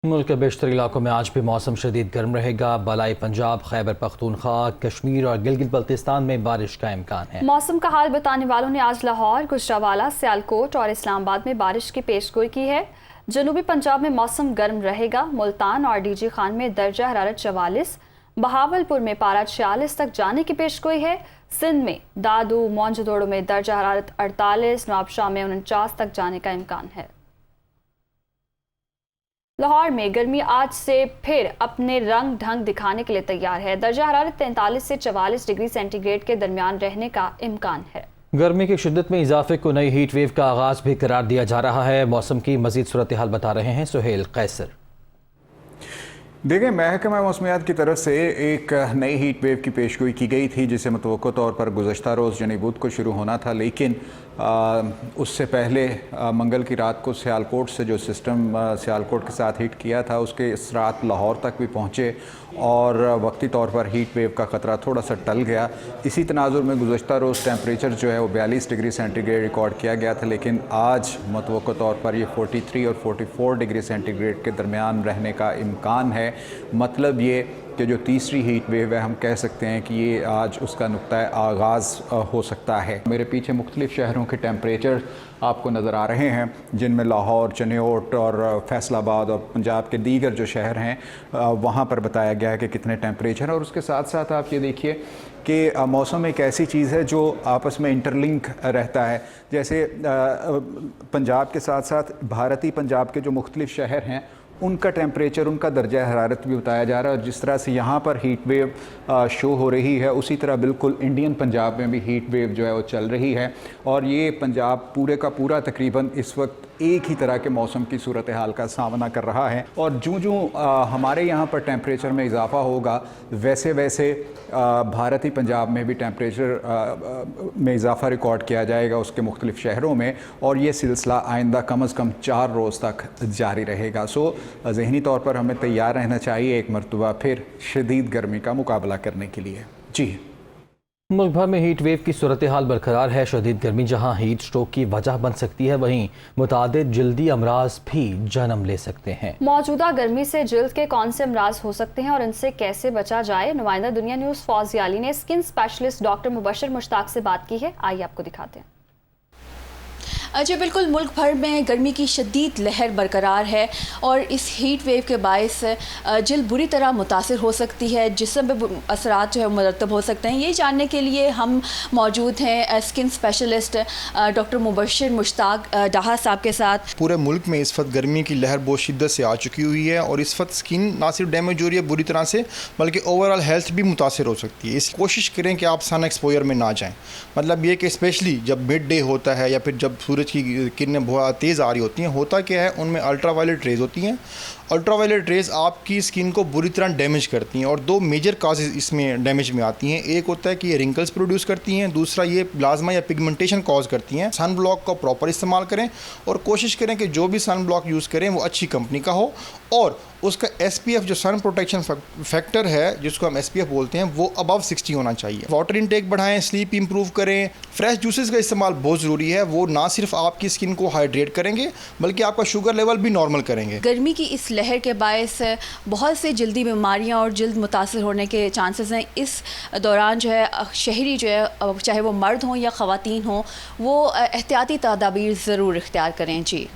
मुल्क के बेशतर इलाकों में आज भी मौसम शदीद गर्म रहेगा। बलाई पंजाब, खैबर पख्तूनख्वा, कश्मीर और गिलगित बल्तिस्तान में बारिश का इम्कान है। मौसम का हाल बताने वालों ने आज लाहौर, गुजरांवाला, सियालकोट और इस्लामाबाद में बारिश की पेशगोई की है। जनूबी पंजाब में मौसम गर्म रहेगा। मुल्तान और डीजी खान में दर्जा हरारत 44, बहावलपुर में पारा 46 तक जाने की पेशगोई है। सिंध में दादू, मोंजदोड़ो में दर्जा हरारत 48, नवाबशाह में 49 तक जाने का इम्कान है। लाहौर में गर्मी आज से फिर अपने रंग ढंग दिखाने के लिए तैयार है। दर्जा हरारत 43 से 44 डिग्री सेंटीग्रेड के दरमियान रहने का इम्कान है। गर्मी की शिद्दत में इजाफे को नई हीट वेव का आगाज भी करार दिया जा रहा है। मौसम की मजीद सूरत हाल बता रहे हैं सुहेल कैसर। देखिए, महकमा मौसमियात की तरफ से एक नई हीट वेव की पेशगोई की गई थी जिसे मुतवक्को तौर पर गुज़श्ता रोज़ यानी बुध को शुरू होना था, लेकिन उससे पहले मंगल की रात को सियालकोट से जो सिस्टम सियालकोट के साथ हिट किया था उसके इस रात लाहौर तक भी पहुँचे और वक्ती तौर पर हीट वेव का ख़तरा थोड़ा सा टल गया। इसी तनाजुर में गुज़श्ता रोज़ टेम्परेचर जो है वो 42 डिग्री सेंटीग्रेड रिकॉर्ड किया गया था, लेकिन आज मुतवक्को तौर पर ये 43 और 44 डिग्री सेंटीग्रेड के दरमियान रहने का इम्कान है। मतलब ये कि जो तीसरी हीट वेव है हम कह सकते हैं कि ये आज उसका नुक्ता आगाज़ हो सकता है। मेरे पीछे मुख्तलिफ़ शहरों के टेम्परेचर आपको नज़र आ रहे हैं, जिनमें लाहौर, चनियोट और फैसलाबाद और पंजाब के दीगर जो शहर हैं वहाँ पर बताया गया है कि कितने टेम्परेचर। और उसके साथ साथ आप ये देखिए कि मौसम एक ऐसी चीज़ है जो आपस में इंटरलिंक रहता है। जैसे पंजाब के साथ साथ भारतीय पंजाब के जो मुख्तलिफ़ शहर हैं उनका टेम्परेचर, उनका दर्जा हरारत भी बताया जा रहा है। और जिस तरह से यहाँ पर हीट वेव शो हो रही है उसी तरह बिल्कुल इंडियन पंजाब में भी हीट वेव जो है वो चल रही है। और ये पंजाब पूरे का पूरा तकरीबन इस वक्त एक ही तरह के मौसम की सूरत हाल का सामना कर रहा है। और जूँ हमारे यहाँ पर टेम्परेचर में इजाफ़ा होगा वैसे वैसे भारतीय पंजाब में भी टेम्परेचर में इजाफ़ा रिकॉर्ड किया जाएगा उसके मुख्तलिफ़ शहरों में, और ये सिलसिला आइंदा कम अज़ कम 4 रोज़ तक जारी रहेगा। सो ज़हनी तौर पर हमें तैयार रहना चाहिए एक मरतबा फिर शदीद गर्मी का मुकाबला करने के लिए। जी, मुल्क भर में हीट वेव की सूरत हाल बरकरार है। शदीद गर्मी जहां हीट स्ट्रोक की वजह बन सकती है, वहीं मुतादिद जल्दी अमराज भी जन्म ले सकते हैं। मौजूदा गर्मी से जल्द के कौन से अमराज हो सकते हैं और इनसे कैसे बचा जाए, नुमाइंदा दुनिया न्यूज़ फौजिया अली ने skin specialist doctor Mubashar Mushtaq से बात की है। आइए आपको दिखाते हैं। जी बिल्कुल, मुल्क भर में गर्मी की शदीद लहर बरकरार है और इस हीट वेव के बायस जल्द बुरी तरह मुतासिर हो सकती है, जिस्म पे असरात जो है मुरतब हो सकते हैं। ये जानने के लिए हम मौजूद हैं skin specialist doctor Mubashar Mushtaq Daha साहब के साथ। पूरे मुल्क में इस वक्त गर्मी की लहर बहुत शिद्दत से आ चुकी हुई है और इस वक्त स्किन ना सिर्फ डैमेज हो रही है बुरी तरह से, बल्कि ओवरऑल हेल्थ भी मुतासिर हो सकती है। इस कोशिश करें कि आप सन एक्सपोजर में ना जाएँ। मतलब ये कि स्पेशली जब मिड डे होता है या फिर जब सूरज की किरणें बहुत तेज़ आ रही होती हैं, होता क्या है उनमें अल्ट्रावायलेट रेज होती हैं। अल्ट्रावायलेट रेज आपकी स्किन को बुरी तरह डैमेज करती हैं और 2 मेजर काजेज़ इसमें डैमेज में आती हैं। एक होता है कि ये रिंकल्स प्रोड्यूस करती हैं, दूसरा ये प्लाज्मा या पिगमेंटेशन कॉज करती हैं। सन ब्लॉक का प्रॉपर इस्तेमाल करें और कोशिश करें कि जो भी सन ब्लॉक यूज़ करें वो अच्छी कंपनी का हो और उसका SPF जो सन प्रोटेक्शन फैक्टर है जिसको हम SPF बोलते हैं वो अबव 60 होना चाहिए। वाटर इनटेक बढ़ाएं, स्लीप इंप्रूव करें, फ्रेश जूसेस का इस्तेमाल बहुत ज़रूरी है। वो ना सिर्फ आपकी स्किन को हाइड्रेट करेंगे बल्कि आपका शुगर लेवल भी नॉर्मल करेंगे। गर्मी की इस लहर के बायस बहुत से जल्दी बीमारियां और जल्द मुतासिर होने के चांसेस हैं। इस दौरान जो है शहरी जो है चाहे वो मर्द हों या ख़वातीन हों वो एहतियाती तदाबीर ज़रूर इख्तियार करें। जी।